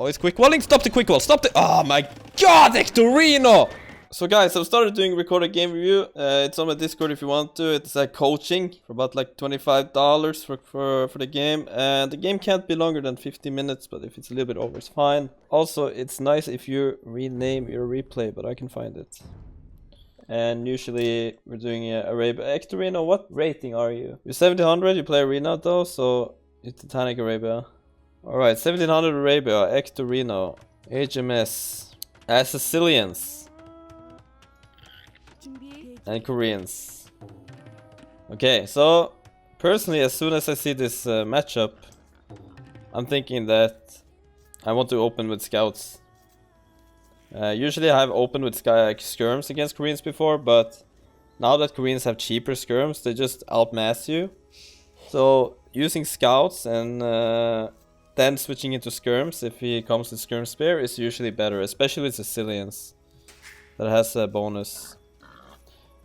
Oh, it's quick walling. Stop the quick wall. Stop the... Oh my god, Ectorino! So guys, I've started doing recorded game review. It's on my Discord if you want to. It's coaching for about like $25 for the game. And the game can't be longer than 50 minutes, but if it's a little bit over, it's fine. Also, it's nice if you rename your replay, but I can find it. And usually we're doing Arabia. Ectorino, what rating are you? You're 1700, you play Arena though, so it's Titanic Arabia. Alright, 1700 Arabia, Ectorino, HMS, Sicilians. And Koreans. Okay, so personally, as soon as I see this matchup, I'm thinking that I want to open with scouts. Usually I have opened with skirms against Koreans before, but now that Koreans have cheaper skirms, they just outmass you. So using scouts and then switching into skirms if he comes with skirm spear is usually better, especially with Sicilians. That has a bonus.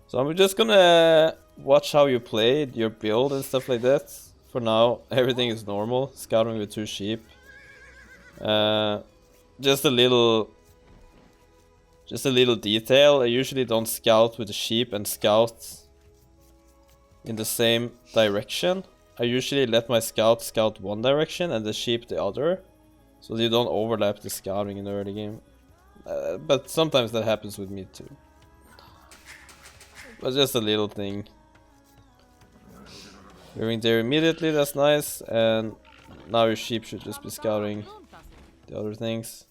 So I'm just gonna watch how you played, your build and stuff like that. For now, everything is normal. Scouting with 2 sheep. Just a little detail. I usually don't scout with the sheep and scout in the same direction. I usually let my scout one direction and the sheep the other, so you don't overlap the scouting in the early game. But sometimes that happens with me too. But just a little thing. Moving there immediately, that's nice. And now your sheep should just be scouting the other things.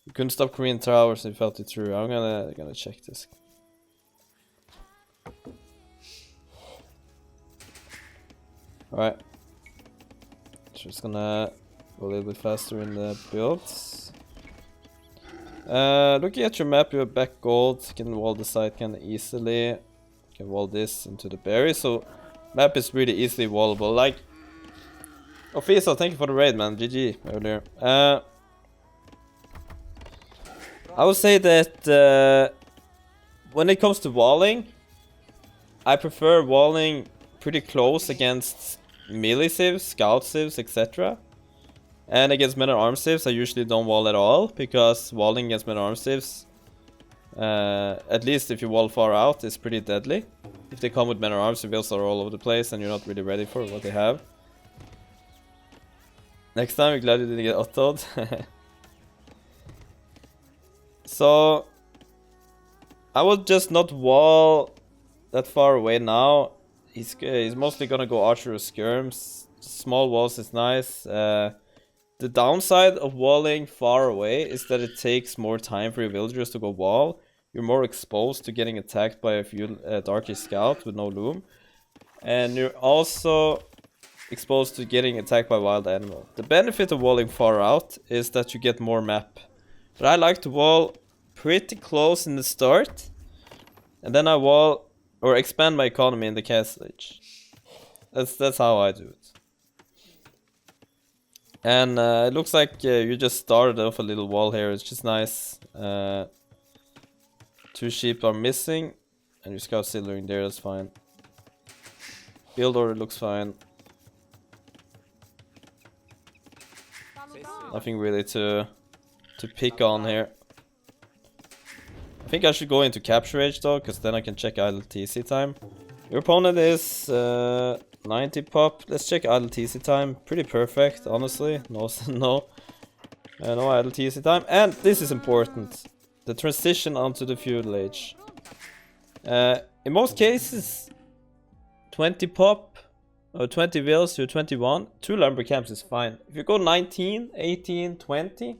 You couldn't stop Korean towers if you felt it through. I'm gonna check this. Alright. Just gonna go a little bit faster in the builds. Looking at your map, you have back gold. You can wall the side kind of easily. You can wall this into the berry. So map is really easily wallable. Like Official, thank you for the raid, man. GG earlier. I would say that when it comes to walling, I prefer walling pretty close against melee civs, scout civs, etc. And against men-at-arms civs, I usually don't wall at all, because walling against men-at-arms civs, at least if you wall far out, is pretty deadly. If they come with men-at-arms, civils are all over the place and you're not really ready for what they have. Next time, we're glad you didn't get autoed. So I would just not wall that far away now. He's mostly gonna go archer or skirms. Small walls is nice. The downside of walling far away is that it takes more time for your villagers to go wall. You're more exposed to getting attacked by a few Darky Scout with no loom. And you're also exposed to getting attacked by wild animal. The benefit of walling far out is that you get more map. But I like to wall pretty close in the start. And then I wall or expand my economy in the castle age. That's how I do it. And it looks like you just started off a little wall here. It's just nice. 2 sheep are missing, and your scout still doing there. That's fine. Build order looks fine. Nothing really to pick on here. I think I should go into capture age though, because then I can check idle TC time. Your opponent is 90 pop. Let's check idle TC time. Pretty perfect, honestly. No idle TC time. And this is important. The transition onto the feudal age. In most cases, 20 pop or 20 vills to 21. 2 lumber camps is fine. If you go 19, 18, 20,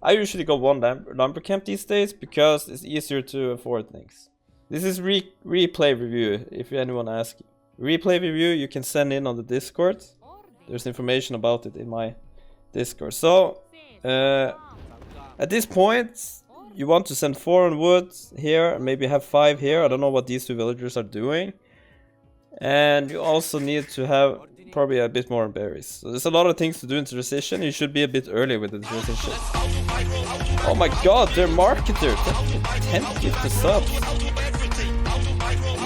I usually go 1 lumber camp these days because it's easier to afford things. This is replay review, if anyone asks. Replay review you can send in on the Discord. There's information about it in my Discord. So, at this point, you want to send 4 on wood here, and maybe have 5 here. I don't know what these 2 villagers are doing. And you also need to have probably a bit more on berries. So there's a lot of things to do in transition. You should be a bit early with the transition. Oh my god, they're marketer! 10 gift subs.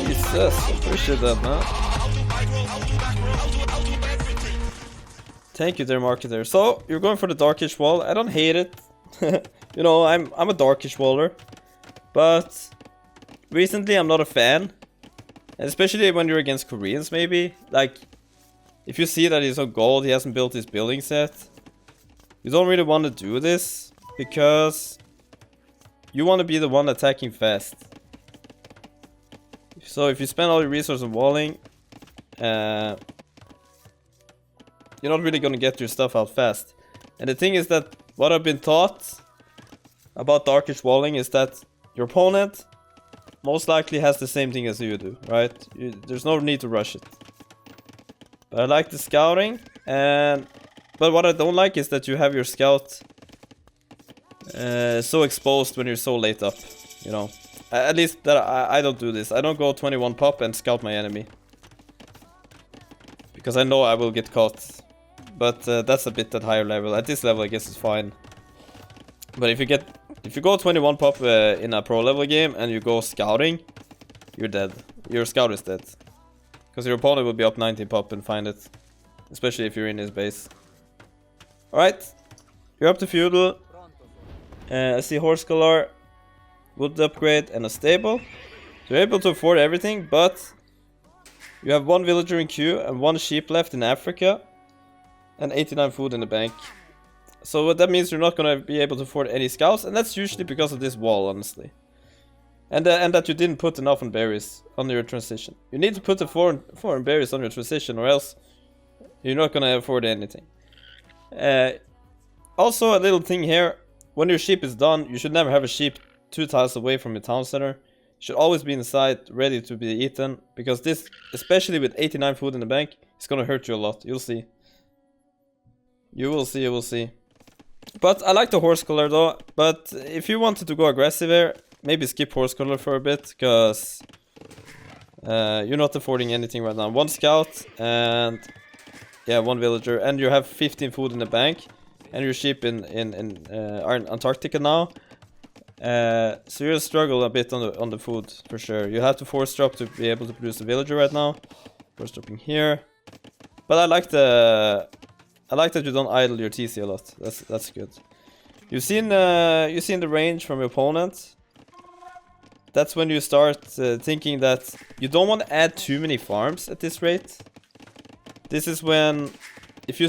Jesus, appreciate that, man. Thank you there, marketer. So, you're going for the Darkish wall. I don't hate it. You know, I'm a Darkish waller. But recently I'm not a fan. And especially when you're against Koreans, maybe. Like, if you see that he's on gold, he hasn't built his building set. You don't really want to do this. Because you want to be the one attacking fast. So if you spend all your resources on walling, you're not really gonna get your stuff out fast. And the thing is that what I've been taught about Darkish walling is that your opponent most likely has the same thing as you do, right? There's no need to rush it. But I like the scouting, but what I don't like is that you have your scout so exposed when you're so late up, you know. At least that I don't do this. I don't go 21 pop and scout my enemy. Because I know I will get caught. But that's a bit at higher level. At this level I guess it's fine. But if you go 21 pop in a pro level game and you go scouting, you're dead. Your scout is dead. Because your opponent will be up 19 pop and find it. Especially if you're in his base. Alright. You're up to feudal. I see horse color, wood upgrade and a stable. So you're able to afford everything, but you have one villager in queue and one sheep left in Africa. And 89 food in the bank. So what that means, you're not gonna be able to afford any scouts, and that's usually because of this wall, honestly. And that you didn't put enough on berries on your transition. You need to put the foreign berries on your transition, or else you're not gonna afford anything. Also, a little thing here: when your sheep is done, you should never have a sheep 2 tiles away from your town center. It should always be inside, ready to be eaten, because this, especially with 89 food in the bank, is gonna hurt you a lot. You'll see. You will see, you will see. But I like the horse color though. But if you wanted to go aggressive here, maybe skip horse color for a bit, because you're not affording anything right now. One scout and yeah, one villager, and you have 15 food in the bank, and your sheep in Antarctica now. So you'll struggle a bit on the food for sure. You have to force drop to be able to produce the villager right now. Force dropping here, but I like that you don't idle your TC a lot. That's good. You've seen the range from your opponent. That's when you start thinking that you don't want to add too many farms at this rate. This is when, if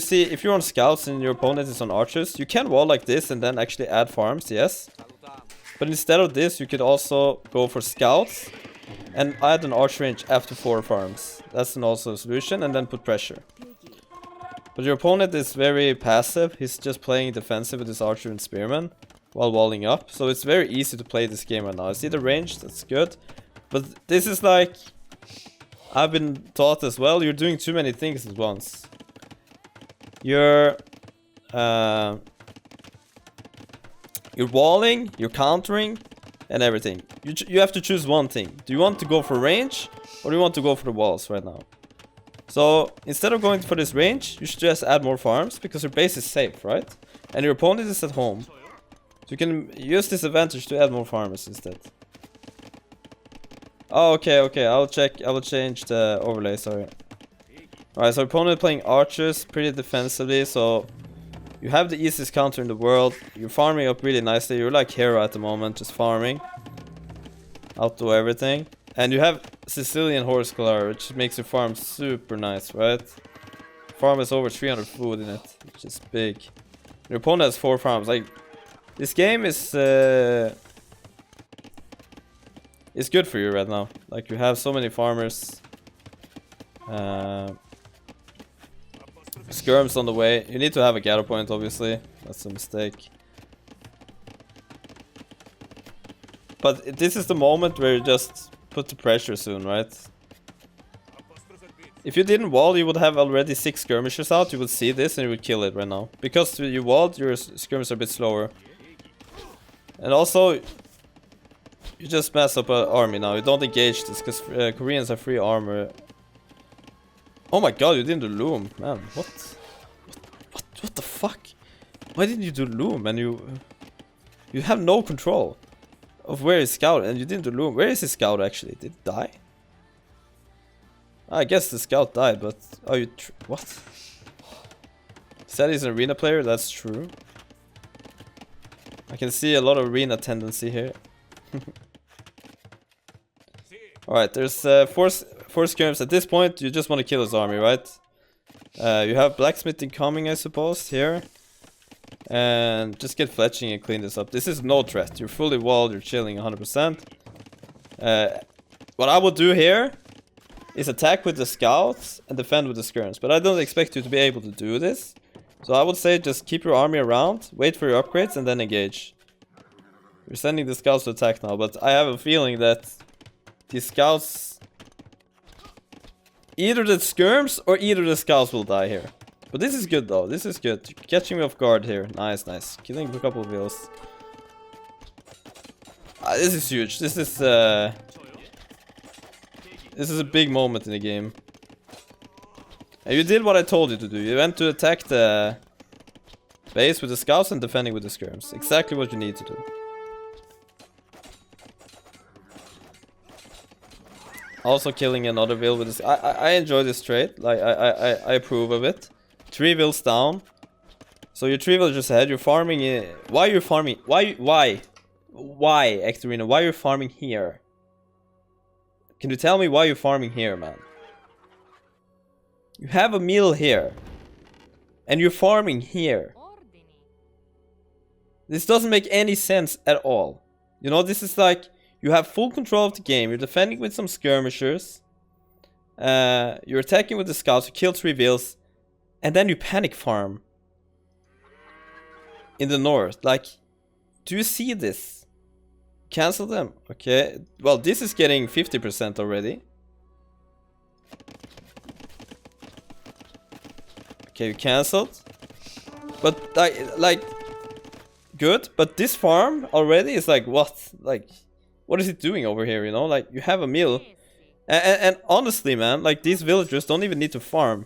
you're on scouts and your opponent is on archers, you can wall like this and then actually add farms, yes. But instead of this, you could also go for scouts and add an archer range after 4 farms. That's also a solution, and then put pressure. But your opponent is very passive. He's just playing defensive with his archer and spearman while walling up. So it's very easy to play this game right now. I see the range, that's good. But this is like, I've been taught as well, you're doing too many things at once. You're walling, you're countering, and everything. You have to choose one thing. Do you want to go for range, or do you want to go for the walls right now? So instead of going for this range, you should just add more farms, because your base is safe, right? And your opponent is at home. So you can use this advantage to add more farmers instead. Oh, okay, I will change the overlay, sorry. Alright, so opponent playing archers pretty defensively, so you have the easiest counter in the world. You're farming up really nicely. You're like hero at the moment, just farming. Outdo everything. And you have Sicilian horse color, which makes your farm super nice, right? Farm has over 300 food in it, which is big. Your opponent has 4 farms. Like, this game is good for you right now. Like, you have so many farmers. Skirms on the way. You need to have a gather point, obviously. That's a mistake. But this is the moment where you just put the pressure soon, right? If you didn't wall, you would have already 6 skirmishers out. You would see this and you would kill it right now. Because you walled, your skirmishers are a bit slower. And also, you just mess up an army now. You don't engage this, because Koreans have free armor. Oh my god, you didn't do loom. Man, what the fuck? Why didn't you do loom? And you have no control of where his scout, and you didn't do loom. Where is his scout actually? Did it die? I guess the scout died, but... Oh, what? Said he's an arena player, that's true. I can see a lot of arena tendency here. Alright, there's four skirms. At this point, you just want to kill his army, right? You have blacksmithing coming, I suppose, here. And just get fletching and clean this up. This is no threat. You're fully walled, you're chilling 100%. What I will do here is attack with the scouts and defend with the skirms. But I don't expect you to be able to do this. So I would say just keep your army around, wait for your upgrades, and then engage. You're sending the scouts to attack now, but I have a feeling that these scouts... either the skirms or either the scouts will die here. But this is good though, this is good. Catching me off guard here. Nice, nice. Killing a couple of wheels. This is huge. This is a big moment in the game. And you did what I told you to do. You went to attack the base with the scouts and defending with the skirms. Exactly what you need to do. Also killing another will with this. I enjoy this trade. Like I approve of it. 3 wills down. So you're 3 villagers ahead. You're farming. Why are you farming? Why Ectorino? Why are you farming here? Can you tell me why you're farming here, man? You have a meal here. And you're farming here. This doesn't make any sense at all. You know, this is like... you have full control of the game. You're defending with some skirmishers. You're attacking with the scouts. You kill 3 vills. And then you panic farm. In the north. Like, do you see this? Cancel them. Okay. Well, this is getting 50% already. Okay, you cancelled. But, like... good. But this farm already is like, what? Like... what is it doing over here, you know? Like, you have a meal. And honestly, man, like, these villagers don't even need to farm.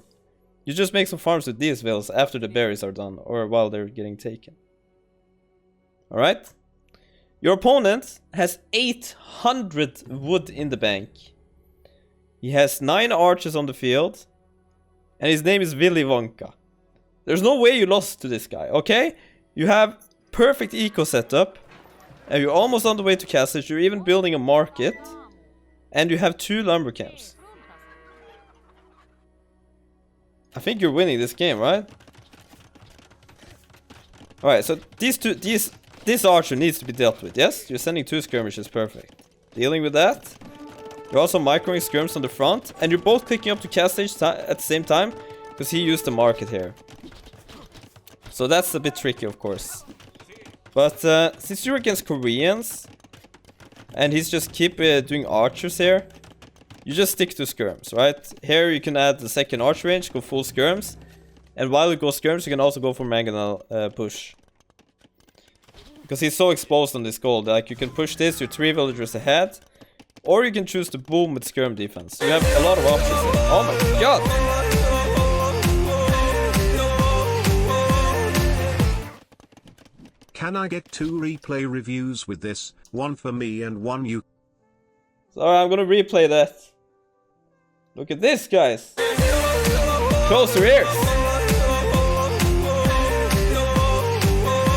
You just make some farms with these villas after the berries are done. Or while they're getting taken. Alright? Your opponent has 800 wood in the bank. He has 9 archers on the field. And his name is Willy Wonka. There's no way you lost to this guy, okay? You have perfect eco setup. And you're almost on the way to Castlage. You're even building a market. And you have 2 lumber camps. I think you're winning this game, right? Alright, so this archer needs to be dealt with, yes? You're sending 2 skirmishes, perfect. Dealing with that. You're also microing skirms on the front. And you're both clicking up to Castlage at the same time. Because he used the market here. So that's a bit tricky, of course. But since you're against Koreans, and he's just keep doing archers here, you just stick to skirms, right? Here you can add the second arch range, go full skirms. And while you go skirms, you can also go for mangonel push. Because he's so exposed on this gold, like you can push this, you're 3 villagers ahead. Or you can choose to boom with skirm defense. You have a lot of options here. Oh my god! Can I get 2 replay reviews with this? One for me and one you. Sorry, I'm gonna replay that. Look at this, guys. Close your ears.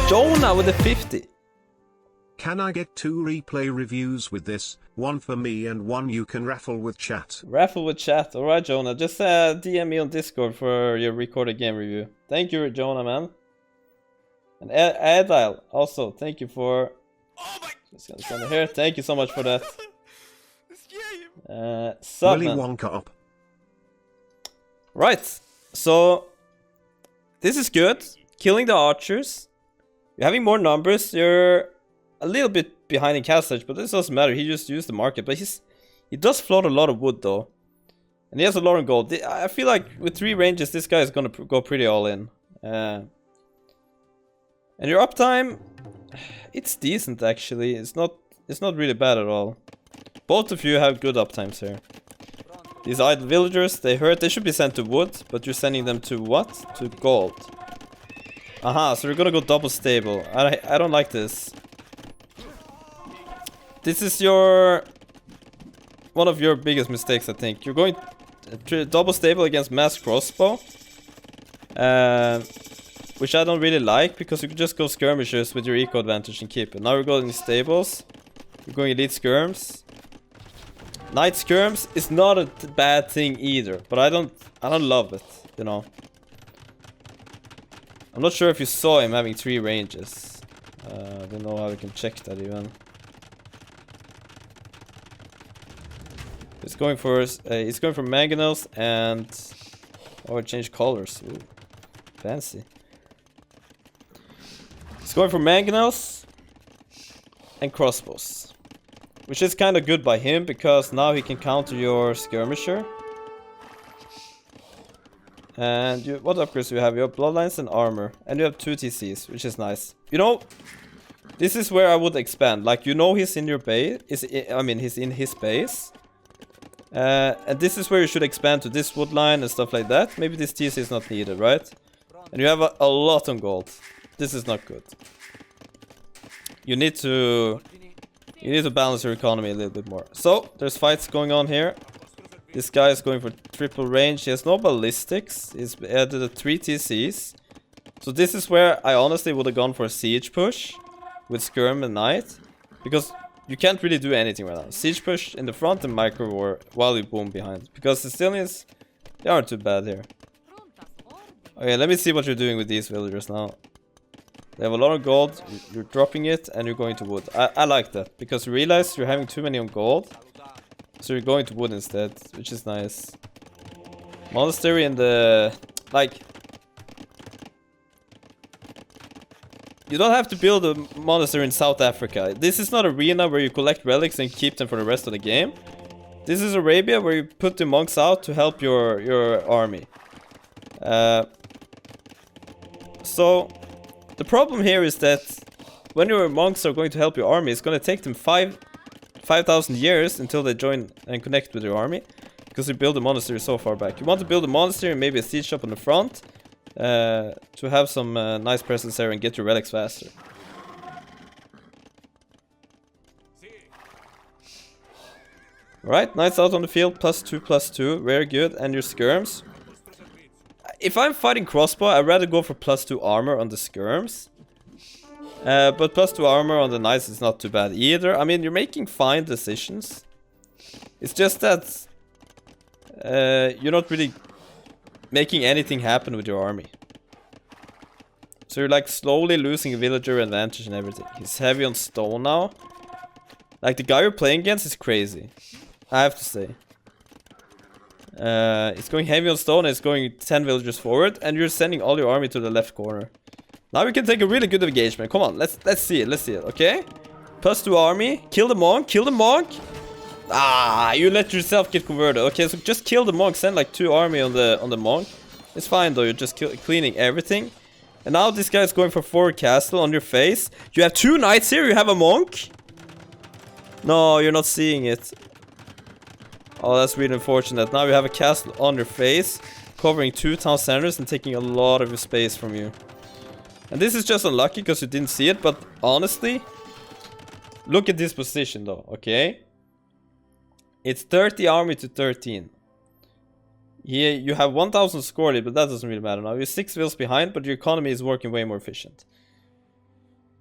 Jonah with a 50. Can I get 2 replay reviews with this? One for me and one you can raffle with chat. Raffle with chat. Alright, Jonah. Just DM me on Discord for your recorded game review. Thank you, Jonah, man. And Adile, also, thank you for... oh my just gonna stand here. Thank you so much for that. Sub, Willy Wonka up. Right, so... this is good. Killing the archers. You're having more numbers. You're a little bit behind in Castlage, but this doesn't matter. He just used the market. But he does float a lot of wood, though. And he has a lot of gold. I feel like with 3 ranges, this guy is gonna go pretty all in. And your uptime, it's decent actually. It's not really bad at all. Both of you have good uptimes here. These idle villagers, they hurt. They should be sent to wood, but you're sending them to what? To gold. Aha, so we're gonna go double stable. I don't like this. This is one of your biggest mistakes, I think. You're going double stable against mass crossbow. which I don't really like, because you can just go skirmishers with your eco advantage and keep it. Now we're going stables. We're going elite skirms. Knight skirms is not a bad thing either, but I don't love it, you know. I'm not sure if you saw him having 3 ranges. I don't know how we can check that even. He's going for mangonels and change colors. Ooh, fancy. He's going for mangonels and crossbows, which is kind of good by him because now he can counter your skirmisher. And what upgrades do you have? You have bloodlines and armor, and you have 2 TCs, which is nice. You know, this is where I would expand. Like, you know, he's in your base. He's in his base. And this is where you should expand to this wood line and stuff like that. Maybe this TC is not needed, right? And you have a lot on gold. This is not good. You need to balance your economy a little bit more. So there's fights going on here. This guy is going for triple range. He has no ballistics. He's added the 3 TCs. So this is where I honestly would have gone for a siege push with skirm and knight, because you can't really do anything right now. Siege push in the front and micro war while you boom behind. Because the Sicilians, they aren't too bad here. Okay, let me see what you're doing with these villagers now. They have a lot of gold, you're dropping it, and you're going to wood. I like that, because you realize you're having too many on gold. So you're going to wood instead, which is nice. Monastery in the... like... You don't have to build a monastery in South Africa. This is not arena where you collect relics and keep them for the rest of the game. This is Arabia where you put the monks out to help your army. So the problem here is that when your monks are going to help your army, it's going to take them 5,000 years until they join and connect with your army, because you build a monastery so far back. You want to build a monastery and maybe a siege shop on the front. To have some nice presence there and get your relics faster. Alright, knights out on the field, +2/+2, very good, and your skirms. If I'm fighting crossbow, I'd rather go for +2 armor on the skirms. But +2 armor on the knights is not too bad either. I mean, you're making fine decisions. It's just that you're not really making anything happen with your army. So you're like slowly losing villager advantage and everything. He's heavy on stone now. Like, the guy you're playing against is crazy, I have to say. He's going heavy on stone and he's going 10 villagers forward, and you're sending all your army to the left corner. Now we can take a really good engagement. Come on, let's see it, okay? +2 army, kill the monk, Ah, you let yourself get converted. Okay, so just kill the monk, send like 2 army on the monk. It's fine though, you're just cleaning everything. And now this guy's going for 4 castle on your face. You have 2 knights here, you have a monk? No, you're not seeing it. Oh, that's really unfortunate. Now you have a castle on your face, covering 2 town centers and taking a lot of your space from you. And this is just unlucky because you didn't see it, but honestly, look at this position though, okay? It's 30 army to 13. Here you have 1000 score, but that doesn't really matter now. You're 6 vills behind, but your economy is working way more efficient.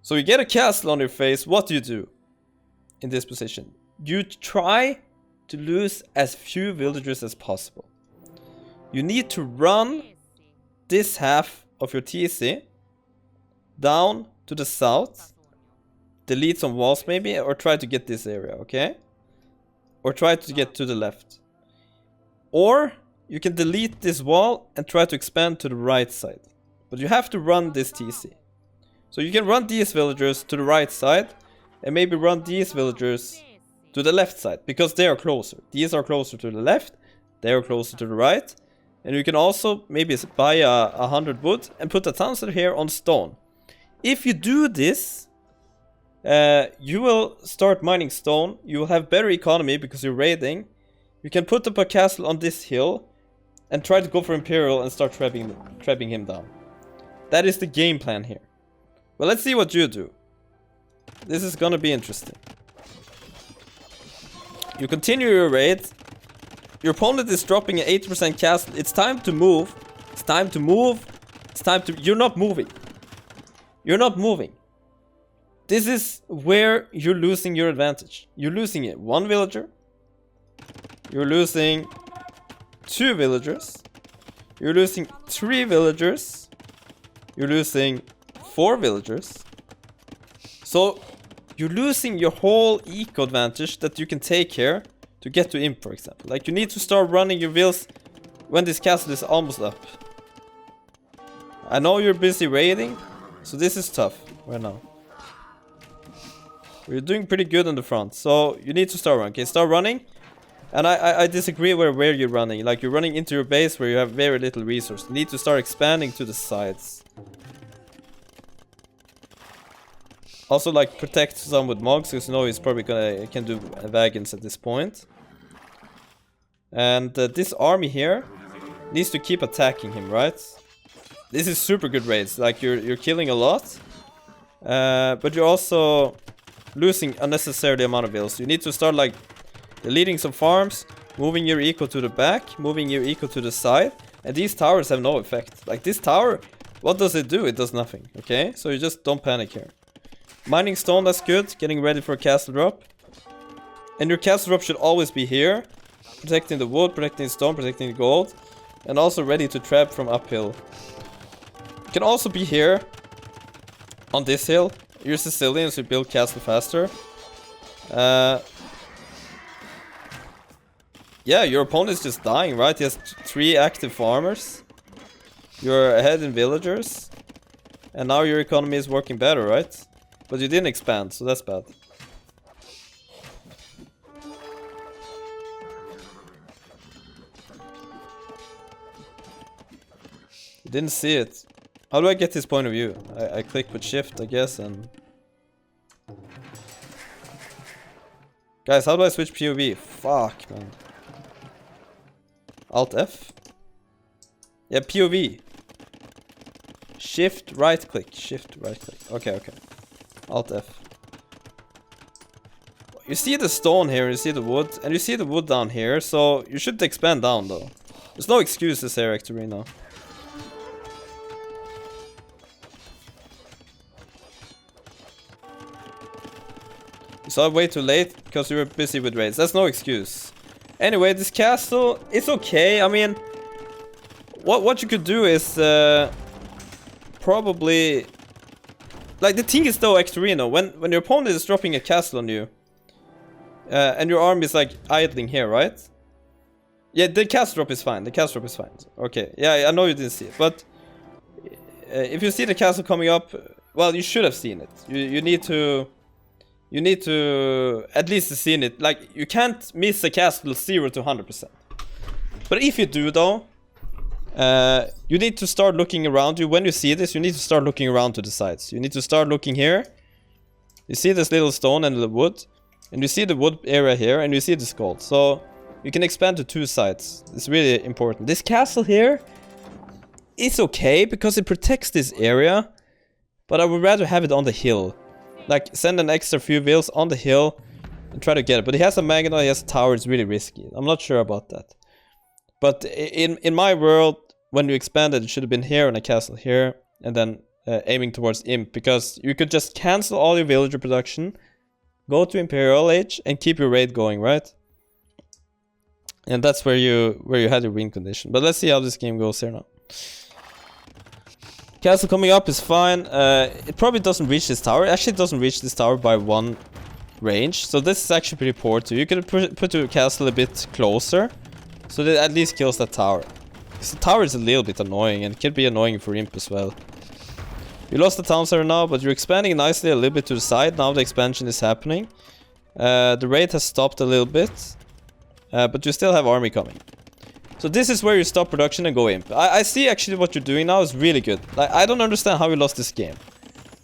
So you get a castle on your face. What do in this position? You try to lose as few villagers as possible. You need to run this half of your TC down to the south, delete some walls maybe, or try to get this area, okay? Or try to get to the left. Or you can delete this wall and try to expand to the right side. But you have to run this TC. So you can run these villagers to the right side and maybe run these villagers to the left side, because they are closer. These are closer to the left, they are closer to the right. And you can also maybe buy 100 wood and put a town center here on stone. If you do this, you will start mining stone. You will have better economy because you're raiding. You can put up a castle on this hill and try to go for Imperial and start trapping him down. That is the game plan here. Well, let's see what you do. This is gonna be interesting. You continue your raid. Your opponent is dropping an 80% castle. It's time to move. It's time to move It's time to... You're not moving. You're not moving. This is where you're losing your advantage. You're losing it. 1 villager. You're losing 2 villagers. You're losing 3 villagers. You're losing 4 villagers. So you're losing your whole eco advantage that you can take here to get to imp, for example. Like, you need to start running your vills when this castle is almost up. I know you're busy raiding, so this is tough right now. You're doing pretty good on the front, so you need to start running. Okay, start running. And I disagree where you're running. Like, you're running into your base where you have very little resource. You need to start expanding to the sides. Also, like, protect some with Mogs, because you know he's probably can do wagons at this point. And this army here needs to keep attacking him, right? This is super good raids. Like, you're killing a lot, but you're also losing unnecessarily amount of vills. You need to start, like, deleting some farms, moving your eco to the back, moving your eco to the side, and these towers have no effect. Like, this tower, what does it do? It does nothing. Okay, so you just don't panic here. Mining stone, that's good. Getting ready for a castle drop. And your castle drop should always be here. Protecting the wood, protecting the stone, protecting the gold. And also ready to trap from uphill. You can also be here. On this hill. You're Sicilian, so you build castle faster. Yeah, your opponent is just dying, right? He has 3 active farmers. You're ahead in villagers. And now your economy is working better, right? But you didn't expand, so that's bad. You didn't see it. How do I get his point of view? I click with shift, I guess, and... Guys, how do I switch POV? Fuck, man. Alt F? Yeah, POV. Shift right click. Shift right click. Okay. Alt F. You see the stone here, you see the wood, and you see the wood down here, so you should expand down though. There's no excuses here, Ectorino. You saw it way too late because you were busy with raids. That's no excuse. Anyway, this castle, it's okay. I mean, what you could do is probably... Like, the thing is though, Ectorino, when your opponent is dropping a castle on you, and your army is like idling here, right? Yeah, the castle drop is fine. The castle drop is fine. Okay, yeah, I know you didn't see it, but if you see the castle coming up, well, you should have seen it. You need to at least have seen it. Like, you can't miss a castle 0 to 100%. But if you do though, you need to start looking around you. When you see this, you need to start looking around to the sides. You need to start looking here. You see this little stone and the wood. And you see the wood area here. And you see this gold. So you can expand to 2 sides. It's really important. This castle here is okay because it protects this area. But I would rather have it on the hill. Like, send an extra few vills on the hill and try to get it. But he has a Magna, he has a tower. It's really risky. I'm not sure about that. But in my world, when you expanded, it should have been here and a castle here, and then aiming towards Imp, because you could just cancel all your villager production, go to Imperial Age, and keep your raid going, right? And that's where you had your win condition. But let's see how this game goes here now. Castle coming up is fine. It probably doesn't reach this tower. Actually, it doesn't reach this tower by 1 range, so this is actually pretty poor too. You could put your castle a bit closer, so that at least kills that tower. Because the tower is a little bit annoying, and it could be annoying for Imp as well. You lost the town center now, but you're expanding nicely a little bit to the side. Now the expansion is happening. The raid has stopped a little bit. But you still have army coming. So this is where you stop production and go Imp. I see actually what you're doing now is really good. Like, I don't understand how you lost this game.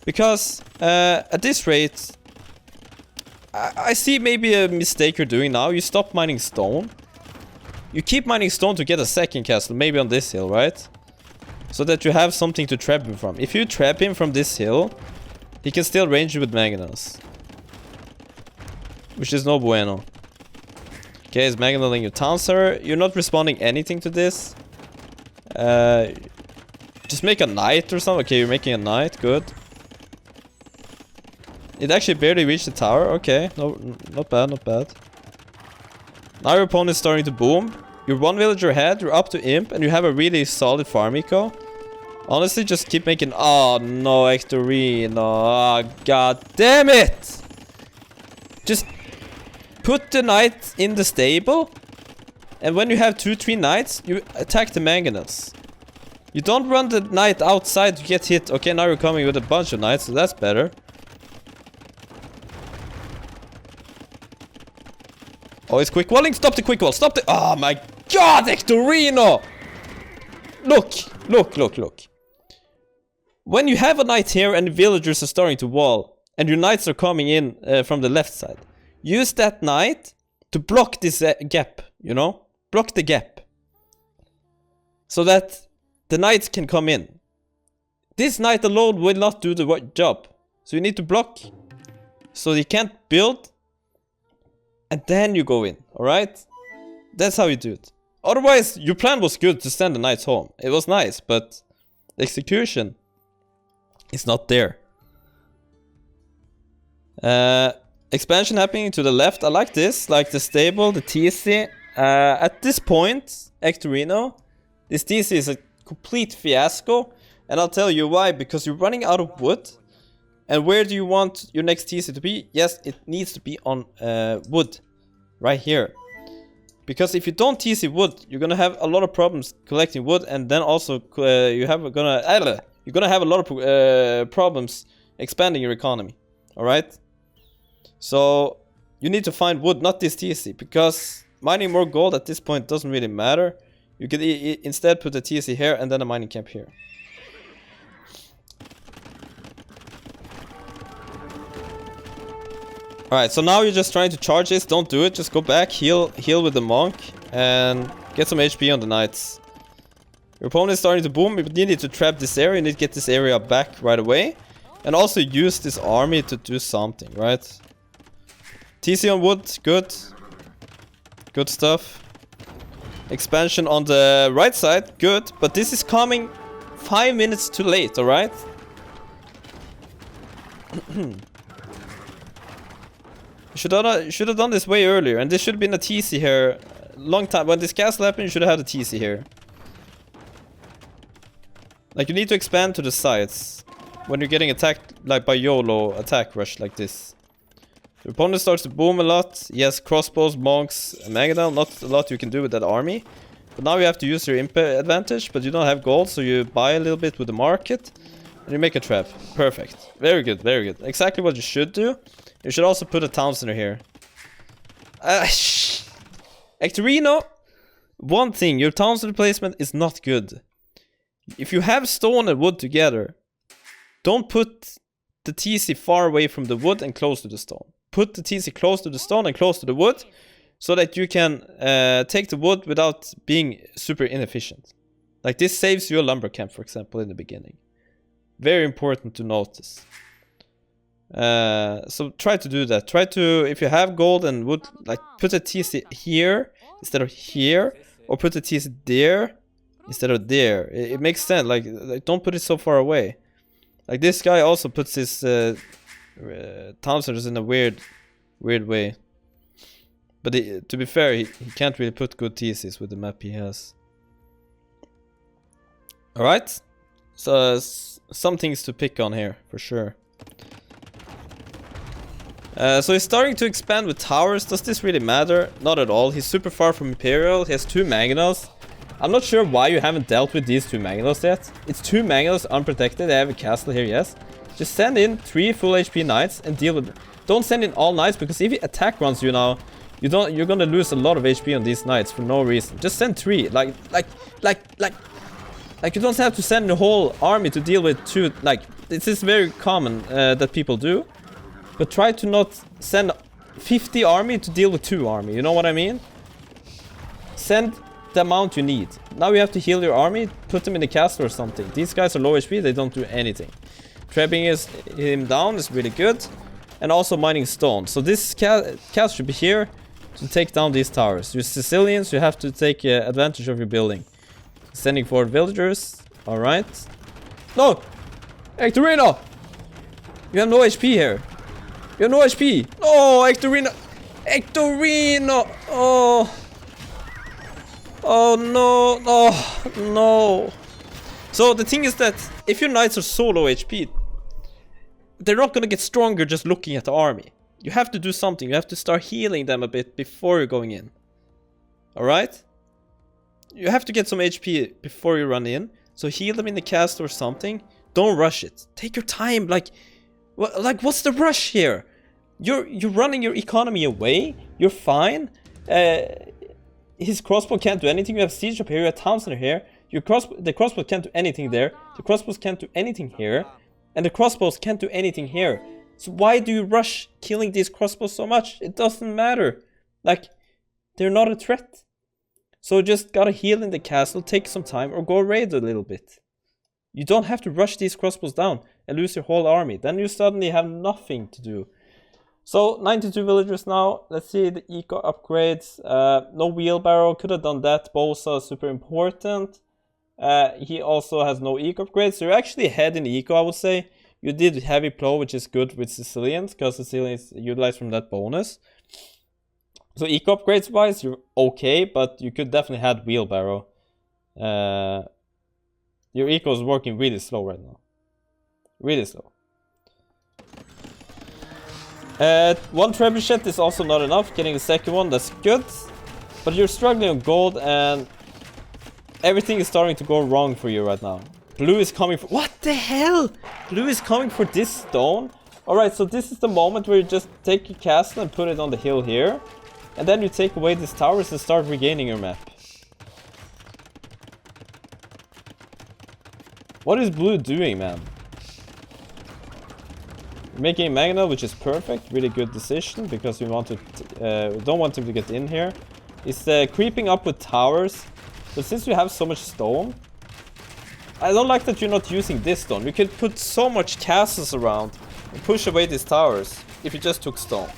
Because at this rate... I see maybe a mistake you're doing now. You stop mining stone. You keep mining stone to get a second castle, maybe on this hill, right? So that you have something to trap him from. If you trap him from this hill, he can still range you with Mangonels. Which is no bueno. Okay, he's Mangoneling your town, sir. You're not responding anything to this. Just make a knight or something. Okay, you're making a knight. Good. It actually barely reached the tower. Okay, no, not bad, not bad. Now your opponent's starting to boom. You're one villager ahead. You're up to imp, and you have a really solid farm eco. Honestly, just keep making... Oh, no, Ectorino. Oh, god damn it! Just put the knight in the stable. And when you have 2-3 knights, you attack the mangonels. You don't run the knight outside to get hit. Okay, now you're coming with a bunch of knights, so that's better. Oh, it's quick walling. Stop the quick wall. Stop the... Oh my god, Ectorino! Look, look, look, look. When you have a knight here and the villagers are starting to wall, and your knights are coming in from the left side, use that knight to block this gap, you know? Block the gap. So that the knights can come in. This knight alone will not do the job. So you need to block. So they can't build. And then you go in, alright? That's how you do it. Otherwise, your plan was good to send the knights home. It was nice, but the execution is not there. Expansion happening to the left. I like this, like the stable, the TC. At this point, Ectorino, this TC is a complete fiasco. And I'll tell you why. Because you're running out of wood. And where do you want your next TC to be? Yes, it needs to be on wood. Right here. Because if you don't TC wood, you're gonna have a lot of problems collecting wood. And then also you're gonna have a lot of problems expanding your economy. Alright? So you need to find wood, not this TC. Because mining more gold at this point doesn't really matter. You could instead put a TC here and then a mining camp here. Alright, so now you're just trying to charge this. Don't do it. Just go back, heal with the monk, and get some HP on the knights. Your opponent is starting to boom, but you need to trap this area. You need to get this area back right away. And also use this army to do something, right? TC on wood, good. Good stuff. Expansion on the right side, good. But this is coming 5 minutes too late, alright? You should have done this way earlier, and this should have been a TC here long time. When this castle happened, you should have had a TC here. Like, you need to expand to the sides when you're getting attacked, like by YOLO attack rush like this. The opponent starts to boom a lot. Yes, crossbows, monks, Mangonel. Not a lot you can do with that army. But now you have to use your imp advantage, but you don't have gold, so you buy a little bit with the market. And you make a trap. Perfect. Very good, very good. Exactly what you should do. You should also put a town center here. Ectorino, one thing, your town center placement is not good. If you have stone and wood together, don't put the TC far away from the wood and close to the stone. Put the TC close to the stone and close to the wood, so that you can take the wood without being super inefficient. Like this saves you a lumber camp, for example, in the beginning. Very important to notice. So try to do that. Try to, if you have gold and wood, like put a TC here instead of here, or put a TC there instead of there. It makes sense. Like don't put it so far away. Like this guy also puts his town centers in a weird way. But to be fair, he can't really put good TCs with the map he has. All right. So some things to pick on here for sure. So he's starting to expand with towers. Does this really matter? Not at all. He's super far from Imperial. He has 2 Mangonels. I'm not sure why you haven't dealt with these 2 Mangonels yet. It's 2 Mangonels unprotected. They have a castle here, yes. Just send in 3 full HP knights and deal with... Don't send in all knights, because if he attack runs you now, you're gonna lose a lot of HP on these knights for no reason. Just send 3. Like you don't have to send the whole army to deal with 2. Like, this is very common that people do. But try to not send 50 army to deal with 2 army. You know what I mean? Send the amount you need. Now you have to heal your army. Put them in the castle or something. These guys are low HP. They don't do anything. Trapping him down is really good. And also mining stone. So this castle should be here to take down these towers. You're Sicilians. You have to take advantage of your building. Sending forward villagers. Alright. No! Ectorino! You have no HP here. You have no HP. No, Ectorino! Ectorino! Oh! Oh no! Oh no! So the thing is that if your knights are so low HP, they're not gonna get stronger just looking at the army. You have to do something. You have to start healing them a bit before you're going in. Alright? You have to get some HP before you run in. So heal them in the castle or something. Don't rush it. Take your time. Like what's the rush here? You're running your economy away. You're fine. His crossbow can't do anything. You have siege up here. You have Townsend here. The crossbow can't do anything there. The crossbows can't do anything here. And the crossbows can't do anything here. So why do you rush killing these crossbows so much? It doesn't matter. Like, they're not a threat. So just gotta heal in the castle, take some time, or go raid a little bit. You don't have to rush these crossbows down and lose your whole army. Then you suddenly have nothing to do. So, 92 villagers now. Let's see the eco upgrades. No wheelbarrow, could have done that. Bosa, super important. He also has no eco upgrades. So you're actually ahead in eco, I would say. You did heavy plow, which is good with Sicilians, because Sicilians utilize from that bonus. So eco upgrades wise, you're okay, but you could definitely have wheelbarrow. Your eco is working really slow right now. Really slow. One trebuchet is also not enough. Getting the second one, that's good. But you're struggling on gold, and everything is starting to go wrong for you right now. Blue is coming for... What the hell? Blue is coming for this stone? Alright, so this is the moment where you just take your castle and put it on the hill here. And then you take away these towers and start regaining your map. What is Blue doing, man? Making Mangonel, which is perfect. Really good decision, because we want to... don't want him to get in here. He's creeping up with towers. But since we have so much stone... I don't like that you're not using this stone. You could put so much castles around and push away these towers if you just took stone.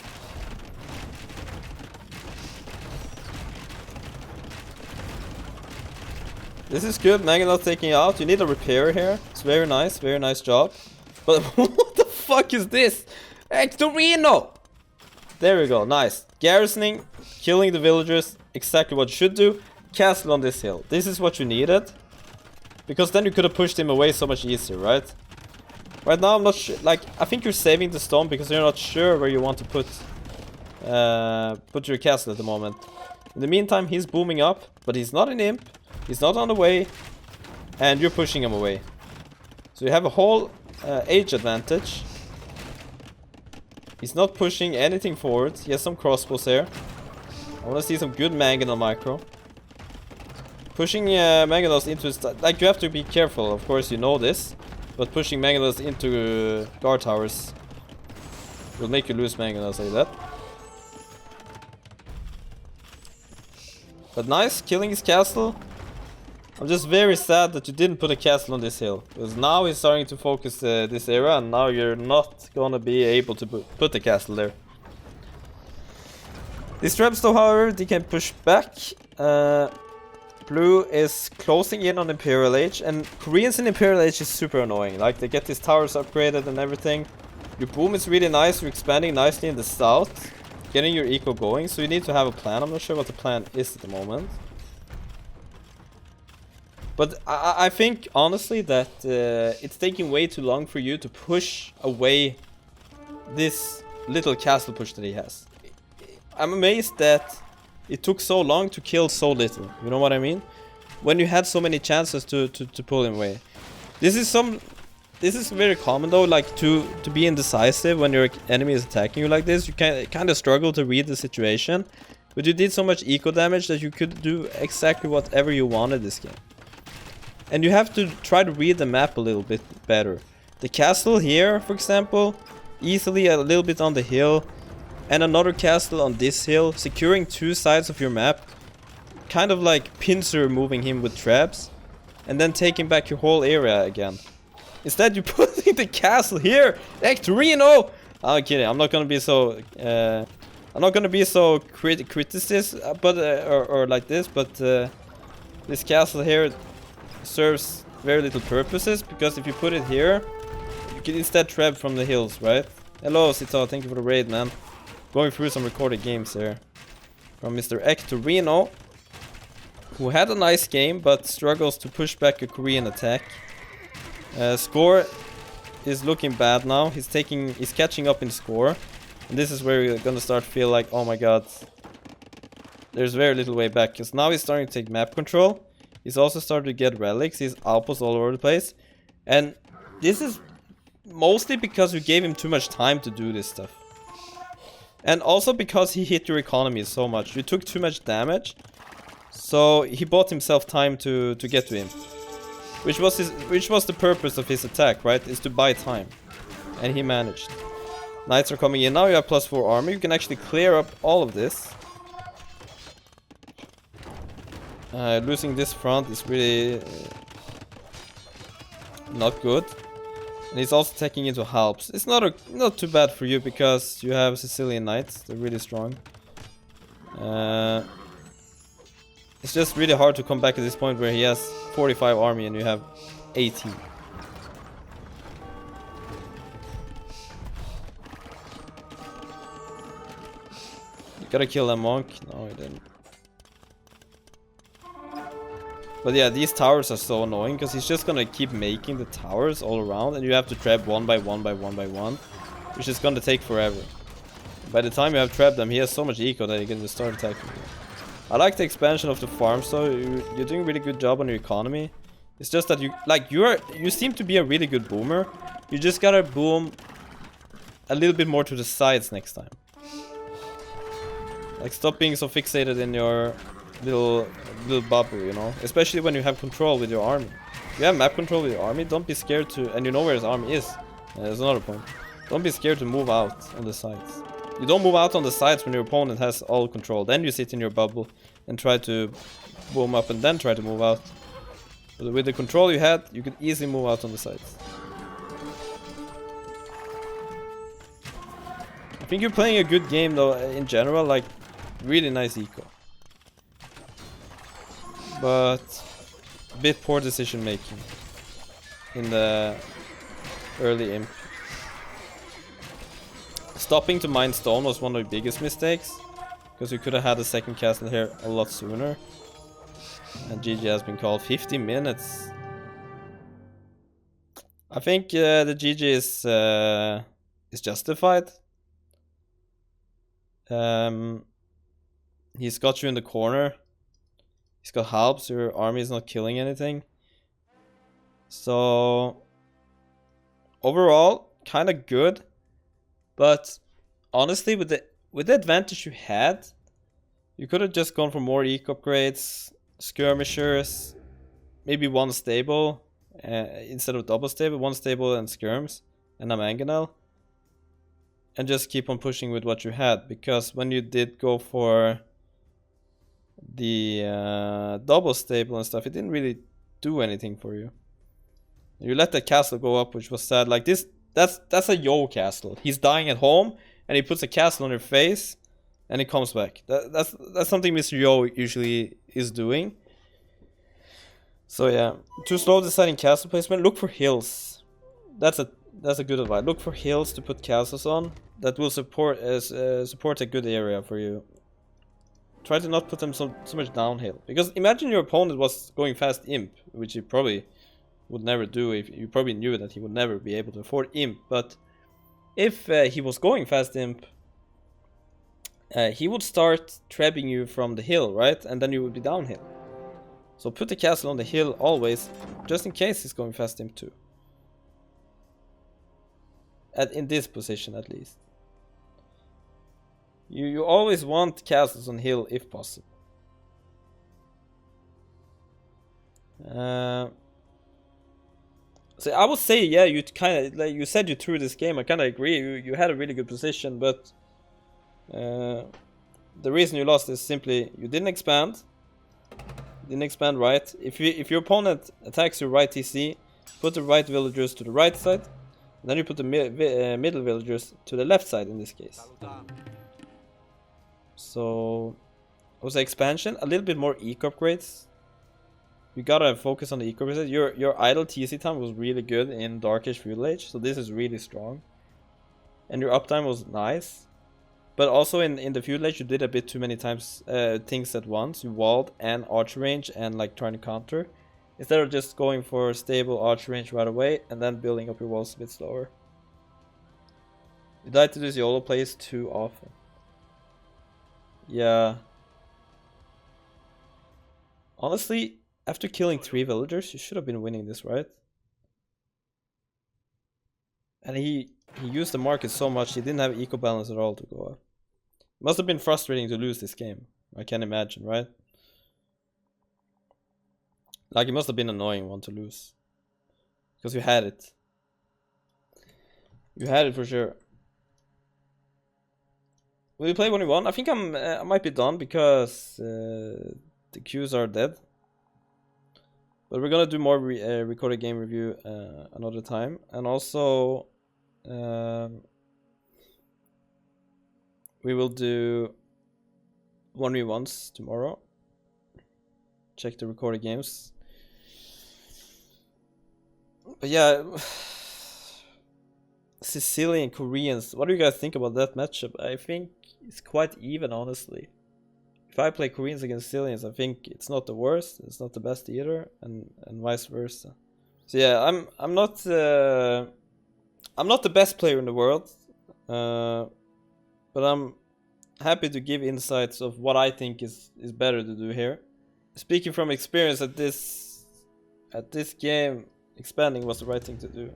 This is good. Mangonel taking out. You need a repair here. It's very nice job. But what the fuck is this? Ectorino! There we go, nice. Garrisoning, killing the villagers, exactly what you should do. Castle on this hill. This is what you needed. Because then you could have pushed him away so much easier, right? Right now I'm not sure, like, I think you're saving the stone because you're not sure where you want to put your castle at the moment. In the meantime, he's booming up, but he's not an imp, he's not on the way, and you're pushing him away. So you have a whole age advantage. He's not pushing anything forward. He has some crossbows here. I want to see some good Mangonel micro. Pushing Mangonels into his... Like, you have to be careful, of course, you know this. But pushing Mangonels into guard towers will make you lose Mangonels like that. But nice, killing his castle. I'm just very sad that you didn't put a castle on this hill. Because now he's starting to focus this area, and now you're not gonna be able to put the castle there. These traps though, however, they can push back. Blue is closing in on Imperial Age, and Koreans in Imperial Age is super annoying. Like, they get these towers upgraded and everything. Your boom is really nice, you're expanding nicely in the south. Getting your eco going, so you need to have a plan. I'm not sure what the plan is at the moment. But I think, honestly, that it's taking way too long for you to push away this little castle push that he has. I'm amazed that it took so long to kill so little. You know what I mean? When you had so many chances to pull him away. This is very common though, like to be indecisive when your enemy is attacking you like this. You kind of struggle to read the situation. But you did so much eco damage that you could do exactly whatever you wanted this game. And you have to try to read the map a little bit better. The castle here, for example, easily a little bit on the hill. And another castle on this hill, securing two sides of your map. Kind of like pincer moving him with traps. And then taking back your whole area again. Instead, you're putting the castle here! Ectorino! I'm kidding, I'm not gonna be so... I'm not gonna be so criticist, but, or like this, but... this castle here serves very little purposes, because if you put it here, you can instead trap from the hills, right? Hello, Sito, thank you for the raid, man. Going through some recorded games here. From Mr. Ek to Reno, who had a nice game, but struggles to push back a Korean attack. Score is looking bad now. He's catching up in score. And this is where you're gonna start to feel like, oh my god, there's very little way back. Because now he's starting to take map control. He's also starting to get relics. He's outposts all over the place. And this is mostly because you gave him too much time to do this stuff. And also because he hit your economy so much. You took too much damage. So he bought himself time to get to him. Which was the purpose of his attack, right? Is to buy time. And he managed. Knights are coming in. Now you have +4 armor. You can actually clear up all of this. Losing this front is really not good. And he's also taking into Halps. It's not too bad for you because you have Sicilian Knights. They're really strong. It's just really hard to come back at this point where he has 45 army and you have 18. You gotta kill that monk. No, he didn't. But yeah, these towers are so annoying because he's just gonna keep making the towers all around and you have to trap one by one by one by one, which is gonna take forever. By the time you have trapped them, he has so much eco that he can just start attacking you. I like the expansion of the farms though. You're doing a really good job on your economy. It's just that you seem to be a really good boomer. You just gotta boom a little bit more to the sides next time. Like, stop being so fixated in your little bubble, you know? Especially when you have control with your army. If you have map control with your army, don't be scared to... And you know where his army is. There's another point. Don't be scared to move out on the sides. You don't move out on the sides when your opponent has all control. Then you sit in your bubble and try to boom up and then try to move out. But with the control you had, you could easily move out on the sides. I think you're playing a good game though, in general, like really nice eco. But a bit poor decision making in the early imp. Stopping to mine stone was one of the biggest mistakes, because we could have had a second castle here a lot sooner. And GG has been called 50 minutes. I think the GG is justified. He's got you in the corner. He's got Halps, your army is not killing anything. So overall, kind of good. But honestly, with the advantage you had, you could have just gone for more eco upgrades, skirmishers, maybe one stable instead of double stable, one stable and skirms and a mangonel, and just keep on pushing with what you had. Because when you did go for the double stable and stuff, it didn't really do anything for you. You let the castle go up, which was sad. Like this. That's a yo castle. He's dying at home, and he puts a castle on your face, and he comes back. That's something Mr. Yo usually is doing. So yeah, too slow deciding castle placement. Look for hills. That's a good advice. Look for hills to put castles on. That will support a good area for you. Try to not put them so much downhill, because imagine your opponent was going fast imp, which he probably would never do. If you probably knew that he would never be able to afford imp, but if he was going fast imp, he would start trapping you from the hill, right? And then you would be downhill. So put the castle on the hill always, just in case he's going fast imp too. In this position at least. You always want castles on hill if possible. So I would say, yeah, you kind of, like you said, you threw this game. I kind of agree. You had a really good position, but the reason you lost is simply you didn't expand. Didn't expand right. If your opponent attacks your right TC, put the right villagers to the right side, and then you put the middle villagers to the left side in this case. So, was the expansion a little bit more eco upgrades? You gotta focus on the eco reset. Your idle TC time was really good in Darkish Feudal Age, so this is really strong. And your uptime was nice. But also in the Feudal Age you did a bit too many times things at once. You walled and archer range and like trying to counter. Instead of just going for stable archer range right away and then building up your walls a bit slower. You died to this YOLO plays too often. Yeah. Honestly, after killing 3 villagers, you should have been winning this, right? And he used the market so much, he didn't have eco balance at all to go up. Must have been frustrating to lose this game. I can imagine, right? Like, it must have been an annoying one to lose. Because you had it. You had it for sure. Will you play 1v1? I think I might be done because the queues are dead. But we're gonna do more recorded game review another time. And also we will do 1v1s tomorrow. Check the recorded games. But yeah, Sicilian Koreans. What do you guys think about that matchup? I think it's quite even, honestly. If I play Koreans against Sicilians, I think it's not the worst, it's not the best either, and vice versa. So yeah, I'm not the best player in the world, but I'm happy to give insights of what I think is better to do here. Speaking from experience, at this game, expanding was the right thing to do.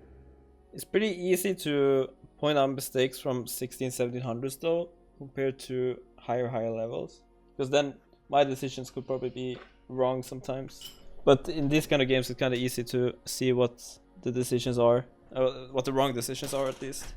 It's pretty easy to point out mistakes from 1600s-1700s though, compared to higher levels. Because then my decisions could probably be wrong sometimes. But in these kind of games it's kind of easy to see what the decisions are. What the wrong decisions are at least.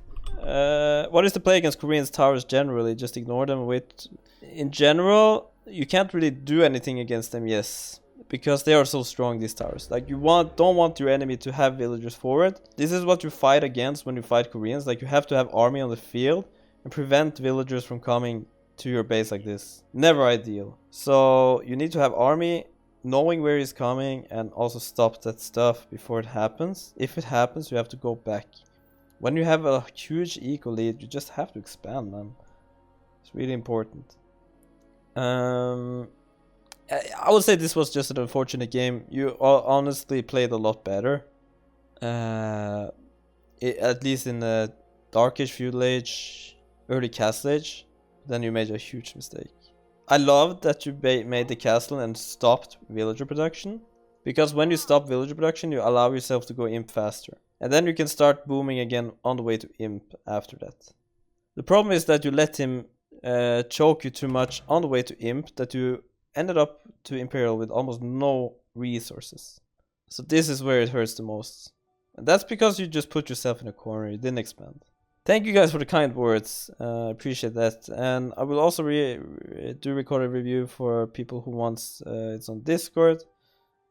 What is the play against Koreans towers generally? Just ignore them, wait. In general, you can't really do anything against them, yes. Because they are so strong, these towers. Like, you don't want your enemy to have villagers forward. This is what you fight against when you fight Koreans. Like, you have to have army on the field and prevent villagers from coming to your base like this. Never ideal. So you need to have army, knowing where he's coming, and also stop that stuff before it happens. If it happens, you have to go back. When you have a huge eco lead, you just have to expand, man. It's really important. I would say this was just an unfortunate game. You honestly played a lot better. At least in the Darkish Feudal Age, early Castle Age. Then you made a huge mistake. I loved that you made the castle and stopped villager production. Because when you stop villager production, you allow yourself to go imp faster. And then you can start booming again on the way to imp after that. The problem is that you let him choke you too much on the way to imp, that you ended up to Imperial with almost no resources. So this is where it hurts the most. And that's because you just put yourself in a corner, you didn't expand. Thank you guys for the kind words, appreciate that. And I will also do record a review for people who wants, it's on Discord.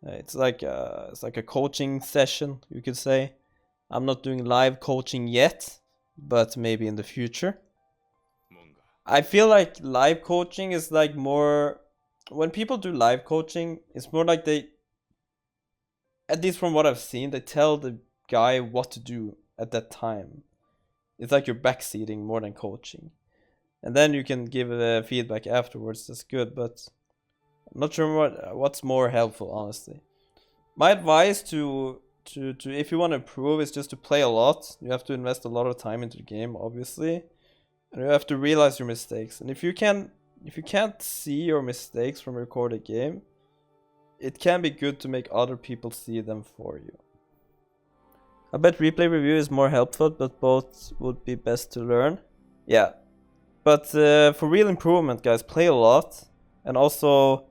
It's like a coaching session, you could say. I'm not doing live coaching yet, but maybe in the future. I feel like live coaching is like more... When people do live coaching, it's more like they, at least from what I've seen, they tell the guy what to do at that time. It's like you're backseating more than coaching. And then you can give feedback afterwards, that's good, but I'm not sure what's more helpful, honestly. My advice to if you want to improve is just to play a lot. You have to invest a lot of time into the game, obviously. And you have to realize your mistakes. And if you can't see your mistakes from a recorded game, it can be good to make other people see them for you. I bet replay review is more helpful, but both would be best to learn. Yeah. But for real improvement, guys, play a lot. And also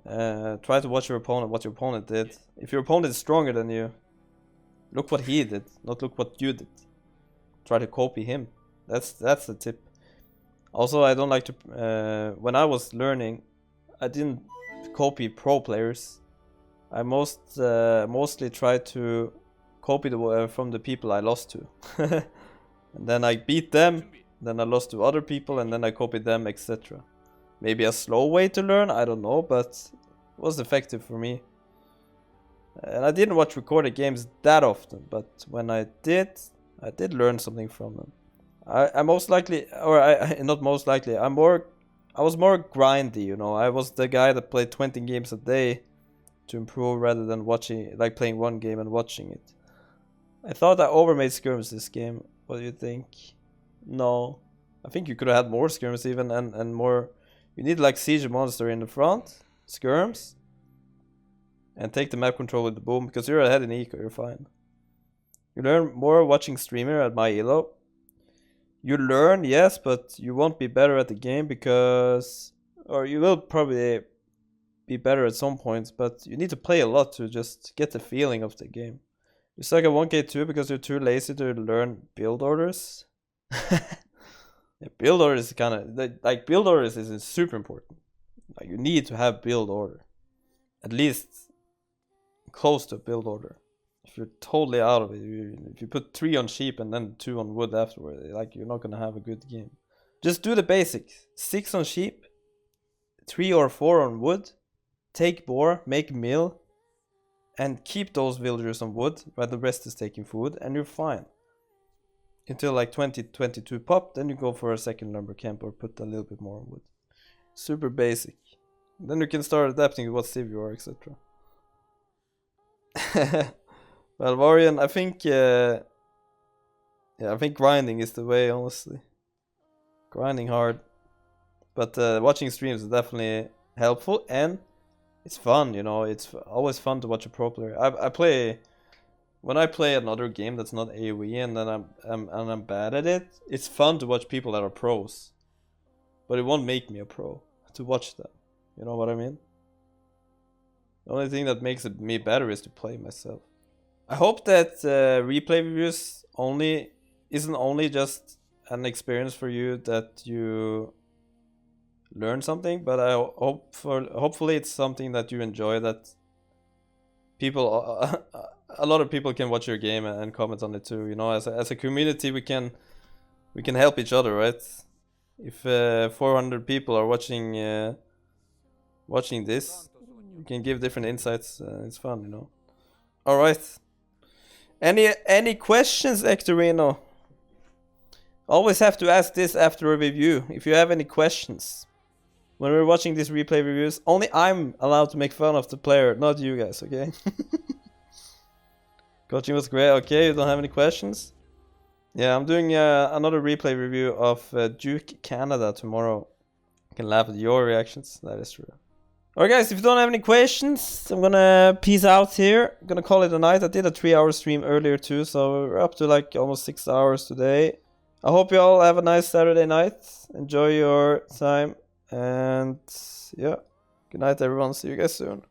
try to watch your opponent, what your opponent did. If your opponent is stronger than you, look what he did, not look what you did. Try to copy him. That's the tip. Also, I don't like to... when I was learning, I didn't copy pro players. I mostly tried to copy from the people I lost to. And then I beat them, then I lost to other people, and then I copied them, etc. Maybe a slow way to learn, I don't know, but it was effective for me. And I didn't watch recorded games that often, but when I did learn something from them. I most likely, or I not most likely, I was more grindy, you know. I was the guy that played 20 games a day to improve rather than watching, like playing one game and watching it. I thought I overmade skirms this game. What do you think? No. I think you could have had more skirms even, and more. You need like siege monster in the front, skirms, and take the map control with the boom, because you're ahead in eco, you're fine. You learn more watching streamer at my elo. You learn, yes, but you won't be better at the game because, or you will probably be better at some points, but you need to play a lot to just get the feeling of the game. You suck at 1k2 because you're too lazy to learn build orders. Yeah, build orders is kind of like build orders is super important. Like you need to have build order, at least close to a build order. If you're totally out of it, if you put 3 on sheep and then 2 on wood afterward, like you're not gonna have a good game. Just do the basics: 6 on sheep, 3 or 4 on wood, take boar, make mill, and keep those villagers on wood while the rest is taking food, and you're fine. Until like 2022 pop, then you go for a second lumber camp or put a little bit more on wood. Super basic. Then you can start adapting to what civ you are, etc. Well, Varian, I think I think grinding is the way, honestly. Grinding hard. But watching streams is definitely helpful, and it's fun, you know. It's always fun to watch a pro player. When I play another game that's not AoE and then I'm bad at it, it's fun to watch people that are pros. But it won't make me a pro to watch them. You know what I mean? The only thing that makes me better is to play myself. I hope that replay reviews isn't only just an experience for you that you learn something, but I hopefully it's something that you enjoy, that people a lot of people can watch your game and comment on it too. You know, as a community, we can help each other, right? If 400 people are watching this, we can give different insights. It's fun, you know. All right. Any questions, Ectorino? Always have to ask this after a review. If you have any questions when we're watching these replay reviews, only I'm allowed to make fun of the player, not you guys, okay? Coaching was great. Okay, you don't have any questions? Yeah, I'm doing another replay review of Duke Canada tomorrow. I can laugh at your reactions. That is true. Alright guys, if you don't have any questions, I'm gonna peace out here. I'm gonna call it a night. I did a 3-hour stream earlier too, so we're up to like almost 6 hours today. I hope you all have a nice Saturday night. Enjoy your time. And yeah, good night everyone. See you guys soon.